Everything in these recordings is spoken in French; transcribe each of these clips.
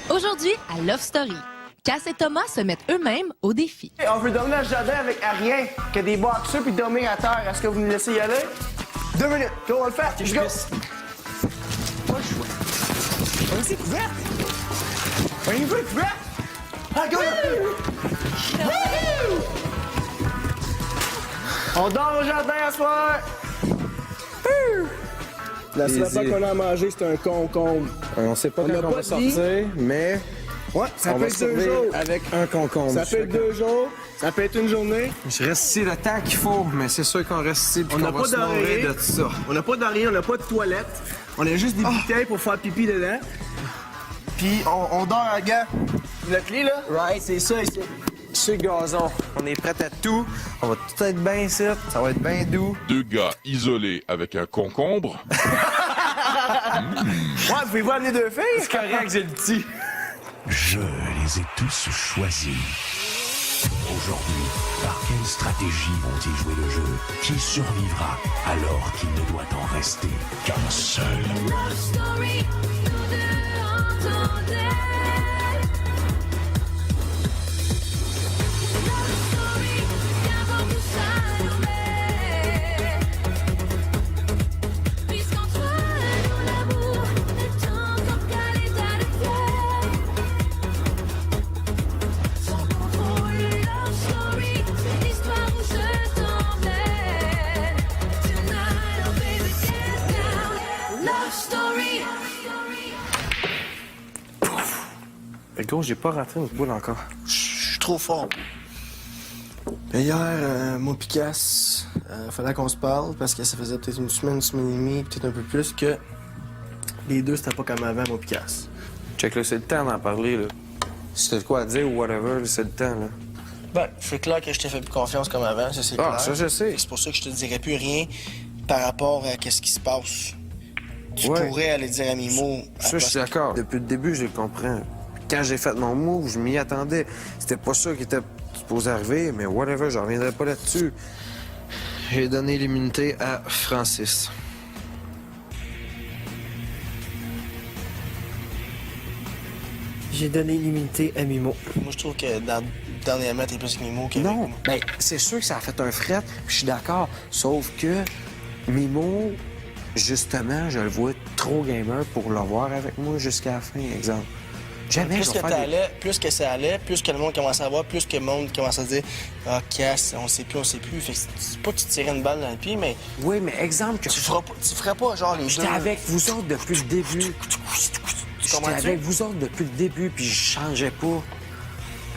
Aujourd'hui, à Love Story, Cass et Thomas se mettent eux-mêmes au défi. Hey, on veut dormir dans le jardin avec rien que des boxeurs puis dormir à terre. Est-ce que vous nous laissez y aller? 2 minutes. Go, on le fait. Let's go. Pas le choix. On est couvert. On y va, couvert. Ah, go! On dort au jardin à soir. La seule fois qu'on a mangé, c'est un concombre. On sait pas quand on va sortir, mais Ouais, ça on peut va être 2 survivre jours. avec un concombre. Ça peut être 2 jours. Ça peut être une journée. Je reste ici le temps qu'il faut, mais c'est sûr qu'on reste ici puis On qu'on n'a va pas se nourrir d'oreiller. de tout ça. On n'a pas d'oreiller, on n'a pas de toilette. On a juste des bouteilles pour faire pipi dedans. Puis on dort à gars. La clé, là? Right. C'est ça ici. Sur le gazon, on est prêt à tout. On va tout être bien ici, ça va être bien doux. 2 gars isolés avec un concombre. Ouais, pouvez-vous amener 2 filles? C'est correct, j'ai le petit. Je les ai tous choisis. Aujourd'hui, par quelle stratégie vont-ils jouer le jeu? Qui survivra alors qu'il ne doit en rester qu'un seul? Love story, nous deux entendez. Love story, viens voir tout ça nous puisqu'entre nous l'amour est encore qu'à l'état de pierre. Sans contrôle, love story, c'est l'histoire où je t'emmène. Tonight, oh baby, get down. Love story. Le gros, j'ai pas rentré une boule encore. Je suis trop fort. Hier, moi pis Cass, fallait qu'on se parle parce que ça faisait peut-être une semaine et demie, peut-être un peu plus que les deux, c'était pas comme avant, moi pis Cass. Check là, c'est le temps d'en parler, là. Si t'as de quoi à dire ou whatever, là, c'est le temps, là. Ben, c'est clair que je t'ai fait plus confiance comme avant, ça c'est Ah, clair. ça, je sais. Fait que c'est pour ça que je te dirais plus rien par rapport à qu'est-ce qui se passe. Tu Ouais. pourrais aller dire à Mimo. Ça, je suis d'accord. Depuis le début, je le comprends. Quand j'ai fait mon move, je m'y attendais. C'était pas ça qui était supposé arriver, mais whatever, je reviendrai pas là-dessus. J'ai donné l'immunité à Francis. J'ai donné l'immunité à Mimo. Moi, je trouve que dernièrement, t'es plus avec Mimo que Non, ben, c'est sûr que ça a fait un fret, puis je suis d'accord. Sauf que Mimo, justement, je le vois trop gamer pour l'avoir avec moi jusqu'à la fin, exemple. Jamais Plus je que vais faire des... t'allais, plus que ça allait, plus que le monde commence à voir, plus que le monde commence à dire « Ah, Cass, on sait plus, on sait plus. » Fait que c'est pas que tu te tirais une balle dans le pied, mais Oui, mais exemple que... tu ferais pas genre les deux. J'étais avec vous autres depuis le début. J'étais comprends-tu? avec vous autres depuis le début, puis je changeais pas.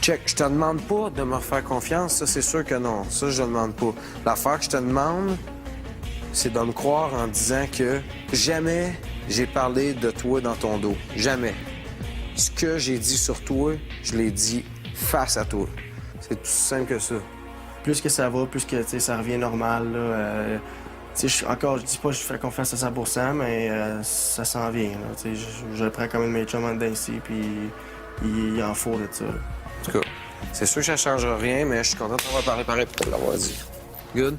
Check, je te demande pas de me refaire confiance, ça, c'est sûr que non. Ça, je ne demande pas. L'affaire que je te demande, c'est de me croire en disant que jamais j'ai parlé de toi dans ton dos. Jamais. Ce que j'ai dit sur toi, je l'ai dit face à toi. C'est tout simple que ça. Plus que ça va, plus que tu sais, ça revient normal. Là, tu sais, encore, je dis pas que je fais confiance à 100%, mais ça s'en vient. Là, tu sais, je le prends comme une mes chums en dedans ici, puis il en faut de ça. Là. En tout cas, c'est sûr que ça ne changera rien, mais je suis content d'avoir parlé pareil pour te l'avoir dit. Good?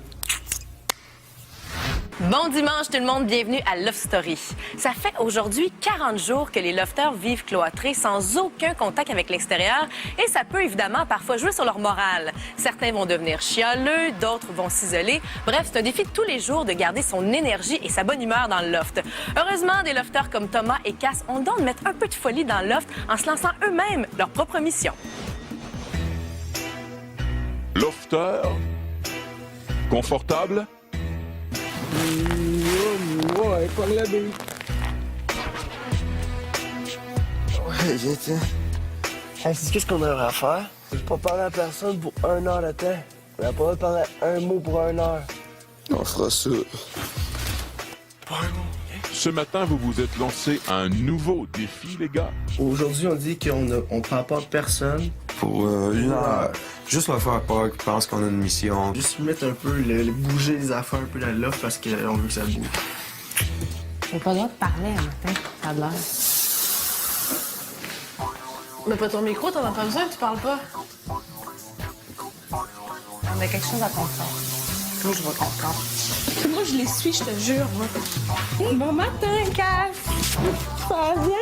Bon dimanche tout le monde, bienvenue à Love Story. Ça fait aujourd'hui 40 jours que les lofters vivent cloîtrés sans aucun contact avec l'extérieur et ça peut évidemment parfois jouer sur leur morale. Certains vont devenir chialeux, d'autres vont s'isoler. Bref, c'est un défi de tous les jours de garder son énergie et sa bonne humeur dans le loft. Heureusement, des lofters comme Thomas et Cass ont donc de mettre un peu de folie dans le loft en se lançant eux-mêmes leur propre mission. Lofter. Confortable. Ouais, pas la baie. Ouais, j'étais... Hey, c'est qu'est-ce qu'on aurait à faire? Je peux pas parler à personne pour 1 heure de temps. On n'a pas le droit de parler un mot pour 1 heure. On fera ça. Pas un mot. Ce matin, vous vous êtes lancé un nouveau défi, les gars. Aujourd'hui, on dit qu'on parle pas à personne. Pour 1 heure. Juste leur faire peur qu'ils pensent qu'on a une mission. Juste mettre un peu, bouger les affaires un peu dans le loft parce qu'on veut que ça bouge. J'ai pas le droit de parler un matin, ça a de l'air. Mais pas ton micro, t'en as pas besoin, tu parles pas. On a quelque chose à comprendre. Moi, je vais comprendre. Moi, je les suis, je te jure, moi. Bon matin, Cass! Ça va bien?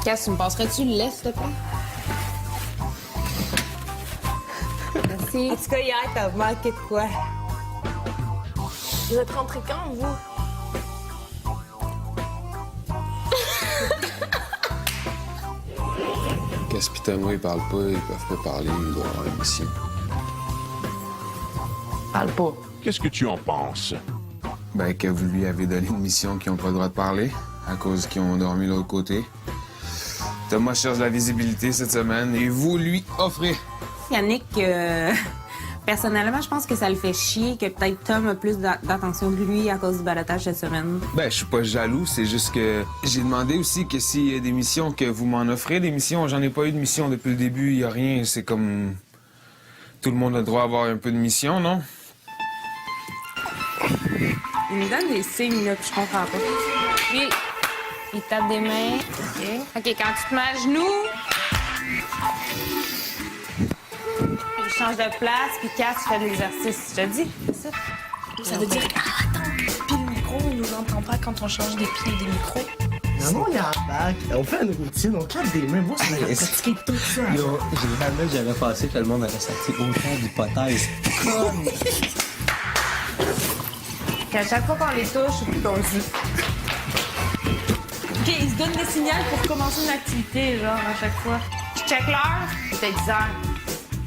Cass, tu me passerais-tu le lait, s'il te plaît? Merci. En tout cas, hier, t'as manqué de quoi? Vous êtes rentrés quand, vous? Cass pis Thomas, ils parlent pas, ils peuvent pas parler, ils doivent avoir une mission. Parle pas. Qu'est-ce que tu en penses? Ben, que vous lui avez donné une mission qu'ils ont pas le droit de parler, à cause qu'ils ont dormi de l'autre côté. Thomas cherche la visibilité cette semaine et vous lui offrez. Yannick, personnellement, je pense que ça le fait chier que peut-être Tom a plus d'attention que lui à cause du balotage cette semaine. Ben, je suis pas jaloux, c'est juste que j'ai demandé aussi que s'il y a des missions que vous m'en offrez, des missions, j'en ai pas eu de mission depuis le début, il y a rien, c'est comme... Tout le monde a le droit d'avoir un peu de mission, non? Il me donne des signes, là, puis je comprends pas. Lui, il tape des mains. OK, quand tu te mets à genoux, Il change de place, puis Cass fait de l'exercice. Je te dis, c'est ça. Ça veut dire que... Ah, attends, puis le micro, on nous entend pas quand on change des pieds des micros. Non, il y a un bac. On fait une routine, on claque des mains. Moi, ça m'a pratiqué tout ça. Yo, généralement, j'avais pensé que le monde aurait sorti autant d'hypothèses. Qu'à chaque fois qu'on les touche, on le dit. OK, ils se donnent des signaux pour commencer une activité, genre, à chaque fois. Je check l'heure, c'est 10 heures.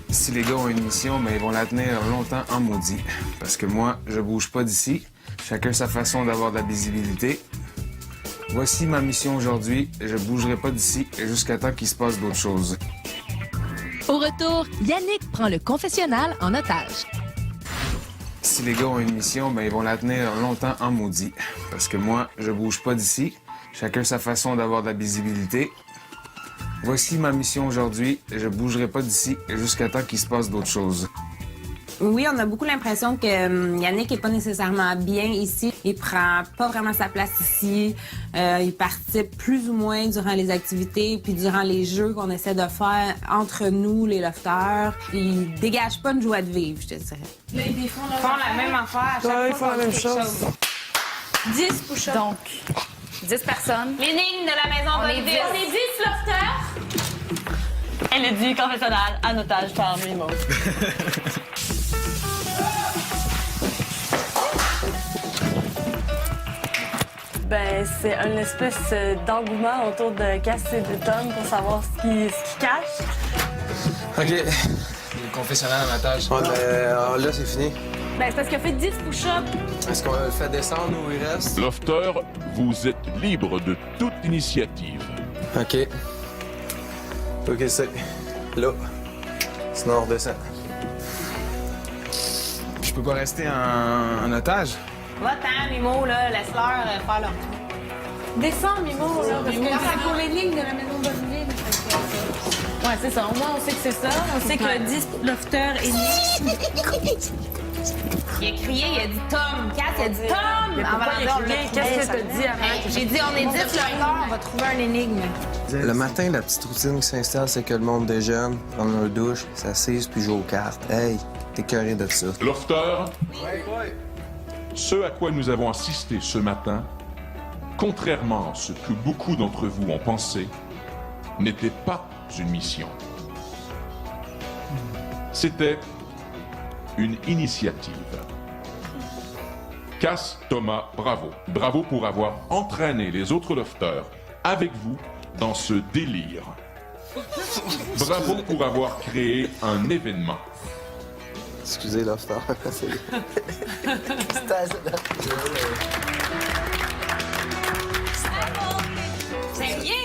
Si les gars ont une mission, ben ils vont la tenir longtemps en maudit. Parce que moi, je bouge pas d'ici. Chacun sa façon d'avoir de la visibilité. Voici ma mission aujourd'hui. Je bougerai pas d'ici jusqu'à temps qu'il se passe d'autres choses. Au retour, Yannick prend le confessionnal en otage. Si les gars ont une mission, ben ils vont la tenir longtemps en maudit. Parce que moi, je bouge pas d'ici. Chacun sa façon d'avoir de la visibilité. Voici ma mission aujourd'hui. Je bougerai pas d'ici jusqu'à temps qu'il se passe d'autres choses. Oui, on a beaucoup l'impression que Yannick est pas nécessairement bien ici. Il prend pas vraiment sa place ici. Il participe plus ou moins durant les activités puis durant les jeux qu'on essaie de faire entre nous, les lofters. Il dégage pas une joie de vivre, je te dirais. Là, ils font la même affaire à chaque Ouais, ils fois font la qu'on même fait quelque chose. 10 push-ups. Donc, 10 personnes. L'énigme de la maison On est 10. On est 10 lofters. Elle est du confessionnal en otage par Mimo. Ben, c'est une espèce d'engouement autour de Cass et de Tom pour savoir ce qu'ils cachent. OK. Le confessionnal en otage. Ouais, là, c'est fini. Ben, c'est parce qu'il a fait 10 push-ups. Est-ce qu'on le fait descendre ou il reste? Lofter, vous êtes libre de toute initiative. OK. OK, c'est là. Sinon, on redescend. Je peux pas rester en otage. Va-t'en, Mimo, là, laisse-leur faire leur tour. Descends, Mimo, là, parce que c'est pour l'énigme de la maison Bonneville. Ouais, c'est ça. Au moins, on sait que c'est ça. On sait que 10 lofters et Il a crié, il a dit Tom. Cass, il a dit Tom! Mais pourquoi il a crié? Qu'est-ce que t'as dit avant? J'ai dit, on est 10 lofters, on va trouver un énigme. Le matin, la petite routine qui s'installe, c'est que le monde déjeune, prend leur douche, s'assise puis joue aux cartes. Hey, t'es écœuré de ça. Lofter, ce à quoi nous avons assisté ce matin, contrairement à ce que beaucoup d'entre vous ont pensé, n'était pas une mission. C'était une initiative. Cass, Thomas, bravo. Bravo pour avoir entraîné les autres lofters avec vous dans ce délire. Bravo pour avoir créé un événement. Excusez, Lofter. C'est bien.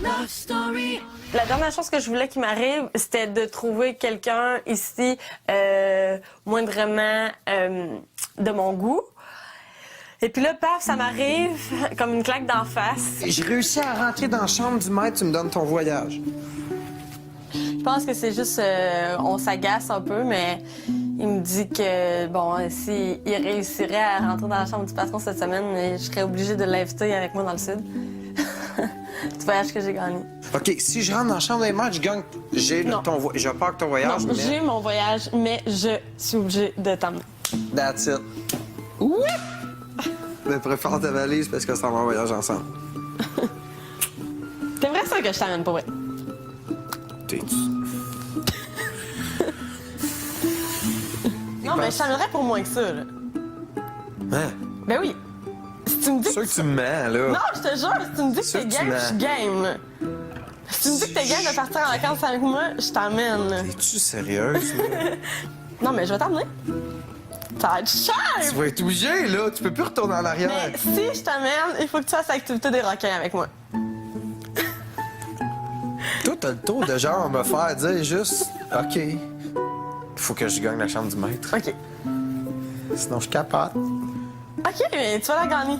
Love Story. La dernière chose que je voulais qu'il m'arrive, c'était de trouver quelqu'un ici moindrement de mon goût. Et puis là, paf, ça m'arrive comme une claque d'en face. J'ai réussi à rentrer dans la chambre du maître, tu me donnes ton voyage. Je pense que c'est juste, on s'agace un peu, mais il me dit que, bon, s'il réussirait à rentrer dans la chambre du patron cette semaine, je serais obligée de l'inviter avec moi dans le sud. Du voyage que j'ai gagné. OK, si je rentre dans la chambre des maîtres, je gagne. J'ai peur que ton voyage, Non, j'ai mon voyage, mais je suis obligée de t'emmener. That's it. Oui! Mais prépare ta valise parce que ça va en voyage ensemble. T'aimerais ça sûr que je t'amène pour vrai. Non, mais je t'amènerais pour moins que ça, là. Hein? Ben oui. Si tu me dis C'est sûr que tu me mens, là. Non, je te jure, si tu me dis que Sûr t'es que tu game, mens. je suis game, là. Si tu me dis que t'es game de partir en vacances avec moi, je t'amène, là. Es-tu sérieuse, là? Non, mais je vais t'emmener. Ça va être cher! Tu vas être obligé, là. Tu peux plus retourner en arrière. Mais si je t'amène, il faut que tu fasses l'activité des requins avec moi. Toi, t'as le tour de genre me faire dire juste, OK, faut que je gagne la chambre du maître. OK. Sinon, je capote. OK, mais tu vas la gagner.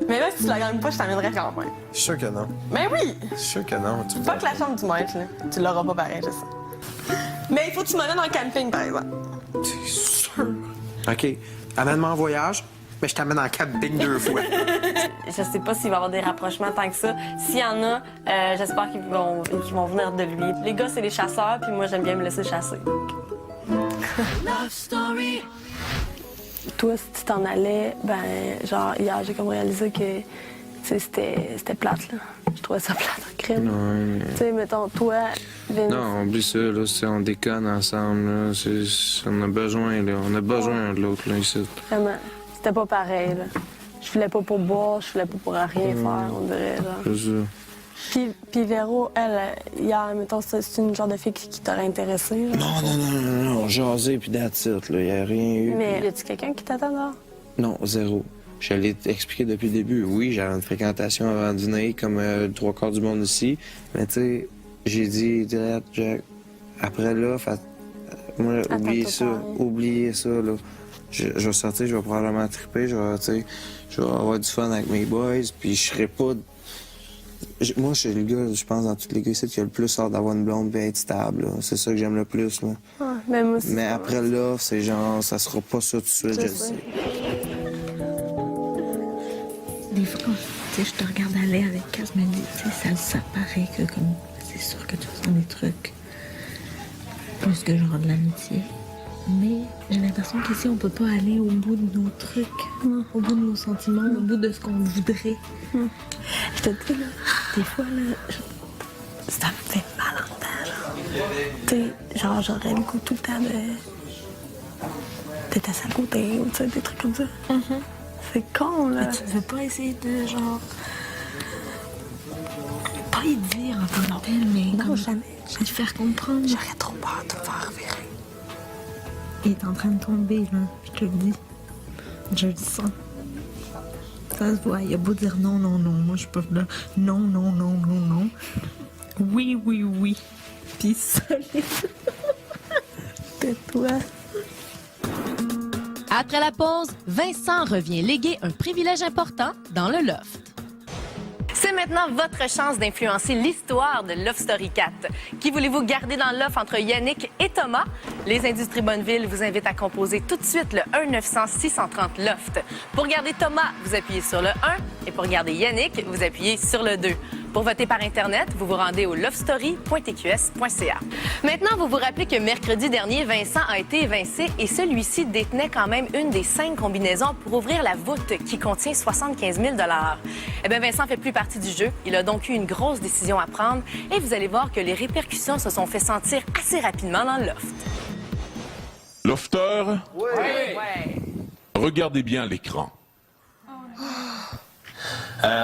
Mais là, si tu la gagnes pas, je t'amènerai quand même. Je suis sûr que non. Mais oui! Je suis sûr que non. Tu Pas que la chambre du maître, là. Tu l'auras pas pareil, je sais. Mais il faut que tu m'amènes en camping, par exemple. T'es sûr? OK. Amène-moi en voyage, mais je t'amène en camping 2 fois. Je sais pas s'il va y avoir des rapprochements tant que ça. S'il y en a, j'espère qu'ils vont venir de lui. Les gars, c'est les chasseurs, puis moi, j'aime bien me laisser chasser. Love Story. Toi, si tu t'en allais, ben, genre, hier, j'ai comme réalisé que, tu sais, c'était plate, là. Je trouvais ça plate, en crime. Non, Tu sais, mettons, toi, Vince. non, oublie ça, là, on déconne ensemble, là. On a besoin, là. On a besoin de l'autre, là, ici. Vraiment, c'était pas pareil, là. Je filais pas pour boire, je filais pas pour rien faire, on dirait, genre. C'est ça. Puis Véro, elle, hier, mettons, c'est une genre de fille qui t'aurait intéressé, là. Non, jaser puis that's it, là. Y a rien eu. Mais y a-tu quelqu'un qui t'attend dehors? Non, zéro. Je l'ai expliqué depuis le début. Oui, j'avais une fréquentation avant de dîner, comme le 3/4 du monde ici. Mais tu sais, j'ai dit direct, Jack, après là, moi, oubliez ça, là. Je vais sortir, je vais probablement triper, je vais avoir du fun avec mes boys, puis je serai pas... Moi, je suis le gars, je pense, dans tous les gars ici, qui a le plus hâte d'avoir une blonde et être stable, là. C'est ça que j'aime le plus, là. Ouais, mais moi aussi. Mais après là, c'est genre, ça sera pas ça tout de suite, je le sais. Des fois, quand tu sais, je te regarde aller avec Cass, je me dis, tu sais, ça paraît que comme c'est sûr que tu ressens des trucs plus que genre de l'amitié. Mais j'ai l'impression qu'ici, on peut pas aller au bout de nos trucs, au bout de nos sentiments, au bout de ce qu'on voudrait. Je te dis, là, des fois, là, ça me fait mal en dedans, là. Tu sais, genre, j'aurais le goût tout le temps d'être à sa côté, ou tu sais, des trucs comme ça. C'est con, là. Mais tu veux pas essayer de, genre... Pas y dire en tant que tel, mais... Non, jamais. Lui faire comprendre. J'aurais trop peur de me faire virer. Il est en train de tomber, là. Je te le dis. Je le sens. Ça se voit. Il a beau dire non, non, non. Moi, je peux là. Non, non, non, non, non. Oui, oui, oui. Puis solide. Tais-toi. Après la pause, Vincent revient léguer un privilège important dans le loft. C'est maintenant votre chance d'influencer l'histoire de Love Story 4. Qui voulez-vous garder dans l'offre entre Yannick et Thomas? Les Industries Bonneville vous invitent à composer tout de suite le 1-900-630-LOFT. Pour garder Thomas, vous appuyez sur le 1 et pour garder Yannick, vous appuyez sur le 2. Pour voter par Internet, vous vous rendez au lovestory.tqs.ca. Maintenant, vous vous rappelez que mercredi dernier, Vincent a été évincé et celui-ci détenait quand même une des 5 combinaisons pour ouvrir la voûte qui contient 75 000 $. Eh bien, Vincent fait plus partie du jeu. Il a donc eu une grosse décision à prendre et vous allez voir que les répercussions se sont fait sentir assez rapidement dans le loft. Lofter, Ouais. regardez bien l'écran.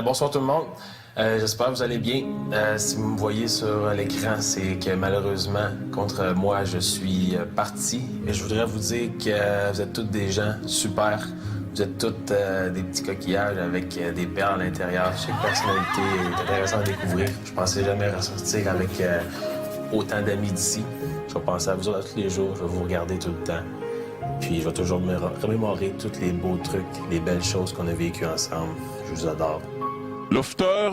Bonsoir tout le monde. J'espère que vous allez bien. Si vous me voyez sur l'écran, c'est que malheureusement, contre moi, je suis parti. Mais je voudrais vous dire que vous êtes tous des gens super. Vous êtes toutes des petits coquillages avec des perles à l'intérieur. Chaque personnalité est intéressante à découvrir. Je pensais jamais ressortir avec autant d'amis d'ici. Je vais penser à vous autres tous les jours. Je vais vous regarder tout le temps. Puis je vais toujours me remémorer tous les beaux trucs, les belles choses qu'on a vécues ensemble. Je vous adore. Lofter,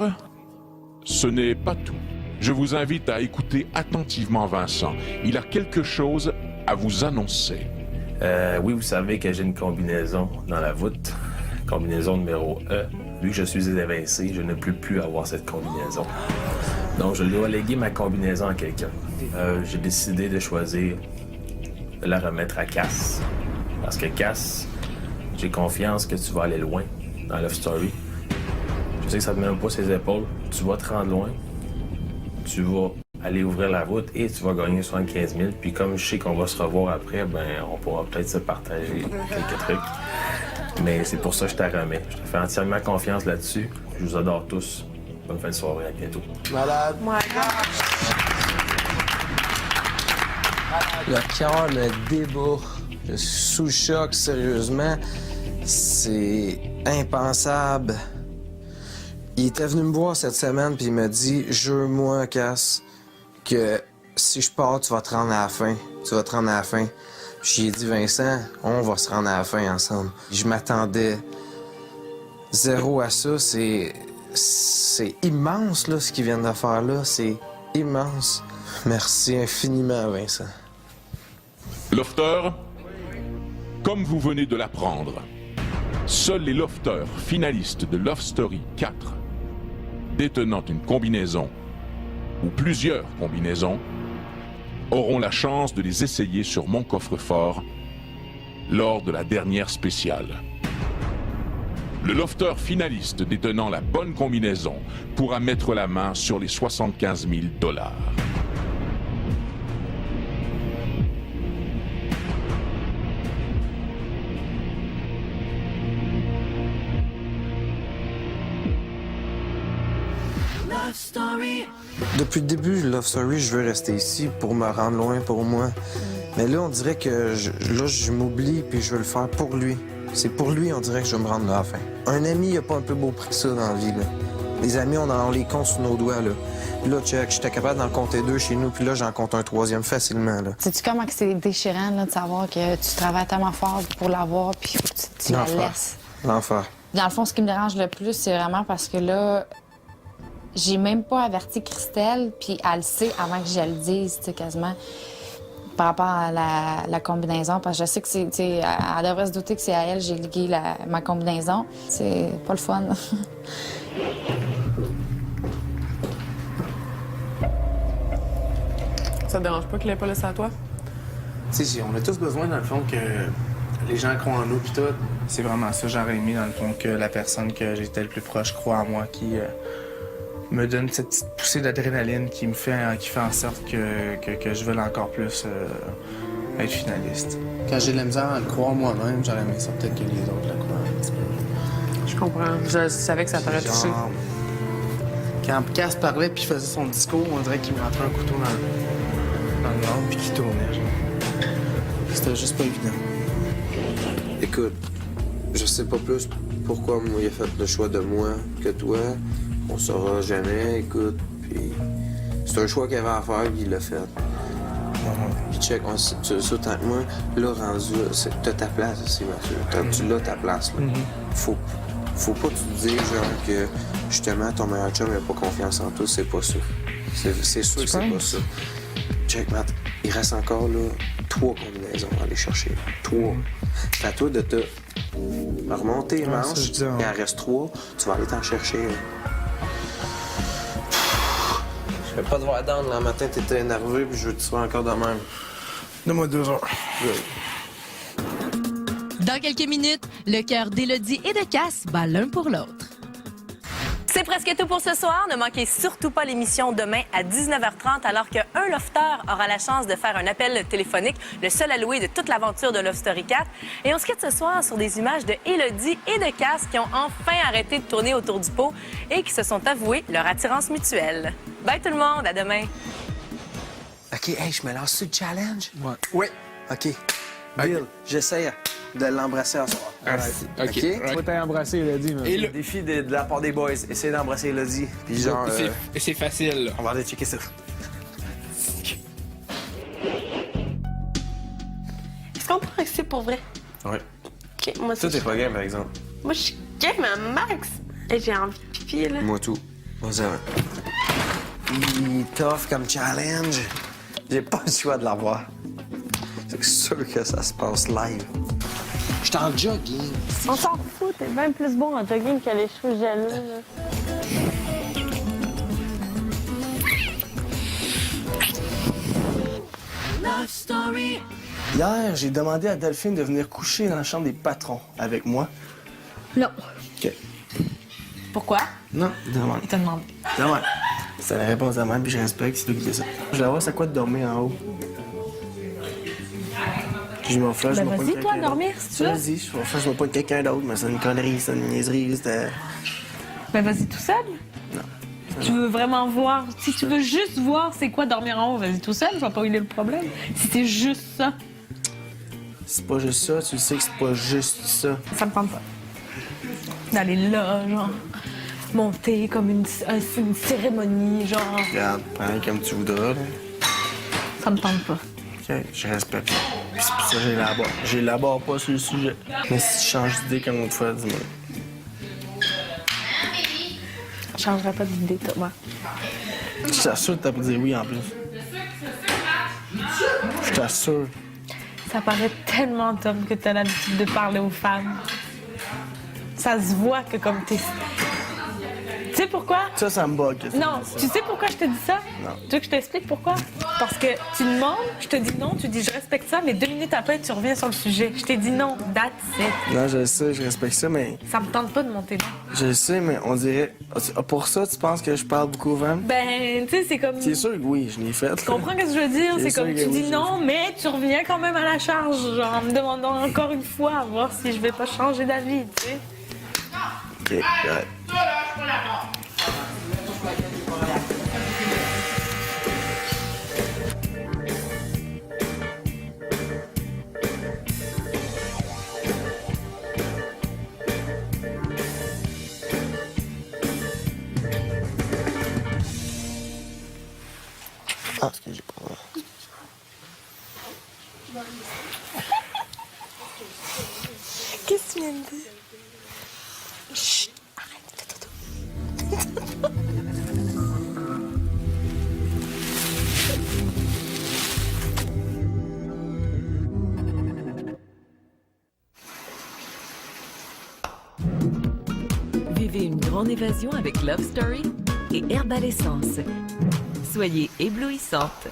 ce n'est pas tout. Je vous invite à écouter attentivement Vincent. Il a quelque chose à vous annoncer. Oui, vous savez que j'ai une combinaison dans la voûte. Combinaison numéro E. Vu que je suis évincé, je ne peux plus avoir cette combinaison. Donc, je dois léguer ma combinaison à quelqu'un. J'ai décidé de choisir de la remettre à Cass. Parce que Cass, j'ai confiance que tu vas aller loin dans Love Story. Je sais que ça te met pas ses épaules. Tu vas te rendre loin. tu vas aller ouvrir la voûte et tu vas gagner 75 000. Puis comme je sais qu'on va se revoir après, ben on pourra peut-être se partager quelques trucs. Mais c'est pour ça que je te remets. Je te fais entièrement confiance là-dessus. Je vous adore tous. Bonne fin de soirée, à bientôt. Malade. Le cœur me débat. Je suis sous le choc, sérieusement. C'est impensable. Il était venu me voir cette semaine puis il m'a dit « Jure-moi, Cass, que si je pars, tu vas te rendre à la fin. Tu vas te rendre à la fin. » J'ai dit « Vincent, on va se rendre à la fin ensemble. » Je m'attendais zéro à ça. C'est immense, là, ce qu'ils viennent de faire là. C'est immense. Merci infiniment, Vincent. Lofter, comme vous venez de l'apprendre, seuls les lofters finalistes de Love Story 4, détenant une combinaison ou plusieurs combinaisons, auront la chance de les essayer sur mon coffre-fort lors de la dernière spéciale. Le lofter finaliste détenant la bonne combinaison pourra mettre la main sur les 75 000 $. Depuis le début de Love Story, je veux rester ici pour me rendre loin pour moi. Mais là, on dirait que je m'oublie puis je veux le faire pour lui. C'est pour lui, on dirait que je vais me rendre là à la fin. Un ami, il a pas un peu beau prix que ça dans la vie, là. Les amis, on les compte sur nos doigts, là. Puis là, check, j'étais capable d'en compter 2 chez nous, puis là, j'en compte un 3e facilement, là. Sais-tu comment que c'est déchirant, là, de savoir que tu travailles tellement fort pour l'avoir, puis faut que tu la laisses? L'enfer. Dans le fond, ce qui me dérange le plus, c'est vraiment parce que là, j'ai même pas averti Christelle, puis elle le sait avant que je le dise, tu sais, quasiment, par rapport à la combinaison, parce que je sais que c'est, tu sais, elle devrait se douter que c'est à elle que j'ai ligué ma combinaison. C'est pas le fun. Ça te dérange pas qu'il l'ait pas laissé à toi? Tu sais, on a tous besoin, dans le fond, que les gens croient en nous, puis tout. C'est vraiment ça, j'aurais aimé, dans le fond, que la personne que j'étais le plus proche croit en moi, qui me donne cette petite poussée d'adrénaline qui fait en sorte que je veuille encore plus être finaliste. Quand j'ai de la misère à le croire moi-même, j'aurais aimé ça peut-être que les autres le croient un petit peu. Je comprends. Je savais que ça t'aurait touché. Quand Cass parlait puis faisait son discours, on dirait qu'il me rentrait un couteau dans le ventre puis qu'il tournait. Genre. C'était juste pas évident. Écoute, je sais pas plus pourquoi moi il a fait le choix de moi que toi. On saura jamais, écoute, puis c'est un choix qu'il avait à faire, puis il l'a fait. Puis check, tu sais, tant que moi, là, rendu, t'as ta place aussi, Mathieu. Tu l'as ta place, là. Faut pas te dire, genre, que justement, ton meilleur chum n'a pas confiance en toi, c'est pas ça. C'est sûr que c'est pas ça. Check, Matt, il reste encore, là, 3 combinaisons à aller chercher. 3. C'est à toi de te remonter les manches, il en reste 3, tu vas aller t'en chercher. Je vais pas devoir down, là, matin, t'étais énervé, puis je veux que tu sois encore de même. Donne-moi 2 heures. Dans quelques minutes, le cœur d'Élodie et de Cass bat l'un pour l'autre. C'est presque tout pour ce soir. Ne manquez surtout pas l'émission demain à 19h30 alors qu'un lofter aura la chance de faire un appel téléphonique, le seul alloué de toute l'aventure de Love Story 4. Et on se quitte ce soir sur des images de Élodie et de Cass qui ont enfin arrêté de tourner autour du pot et qui se sont avoués leur attirance mutuelle. Bye tout le monde, à demain. OK, hey, je me lance sur le challenge? Ouais. Oui. OK. Bill, j'essaie de l'embrasser en soir. OK. Faut t'embrasser, Elodie. Et le défi de la part des boys, essayez d'embrasser Elodie. Puis genre... C'est facile, là. On va aller checker ça. Est-ce qu'on peut rester pour vrai? Ouais. OK, moi aussi. Toi, t'es pas game, par exemple. Moi, je suis game à max. Et j'ai envie de pipi, là. Moi, tout. Vas-y, tough comme challenge. J'ai pas le choix de l'avoir. C'est sûr que ça se passe live. Je suis en jogging. On s'en fout, t'es bien plus bon en jogging que les cheveux jaloux, là. Love Story. Hier, j'ai demandé à Delphine de venir coucher dans la chambre des patrons avec moi. Non. OK. Pourquoi? Non, demande. Il te demande. Demande. C'est la réponse à même, puis je respecte, c'est toi qui décide. Je vais voir c'est quoi de dormir en haut. Puis je m'en flash, je m'en vas-y, toi, dormir, si tu veux. Vas-y, je m'en flash, je m'en pas de quelqu'un d'autre, mais c'est une connerie, c'est une niaiserie, c'était... Ben vas-y tout seul. Non. Tu veux vraiment voir, si tu veux juste voir c'est quoi dormir en haut, vas-y tout seul, je vois pas où il est le problème. Si c'est juste ça. C'est pas juste ça, tu sais que c'est pas juste ça. Ça me tente pas. D'aller là, genre, monter comme une cérémonie, genre. Regarde, prends comme tu voudras, là. Ça me tente pas. OK, je respecte. Puis c'est pour ça que j'élabore pas sur le sujet. Mais si tu changes d'idée comme l'autre fois, dis-moi. Je changerais pas d'idée, Thomas. Je t'assure que t'as pas dit oui en plus. Je t'assure. Ça paraît tellement, Tom, que t'as l'habitude de parler aux femmes. Ça se voit que comme t'es... Tu sais pourquoi? Ça me bug. Non, tu sais pourquoi je te dis ça? Non. Tu veux que je t'explique pourquoi? Parce que tu demandes, je te dis non, tu dis je respecte ça, mais 2 minutes après, tu reviens sur le sujet. Je t'ai dit non, that's it. Non, je le sais, je respecte ça, mais... Ça me tente pas de monter là. Je le sais, mais on dirait... Pour ça, tu penses que je parle beaucoup aux femmes? Ben, tu sais, c'est comme... C'est sûr que oui, je l'ai fait. Tu comprends ce que je veux dire? C'est comme tu dis non, mais tu reviens quand même à la charge, genre en me demandant encore une fois à voir si je vais pas changer d'avis, tu sais. OK, ouais. Ah, ce que j'ai pas... Qu'est-ce que tu viens de dire? Chut, arrête. Vivez une grande évasion avec Love Story et Herbal Essence. Soyez éblouissantes.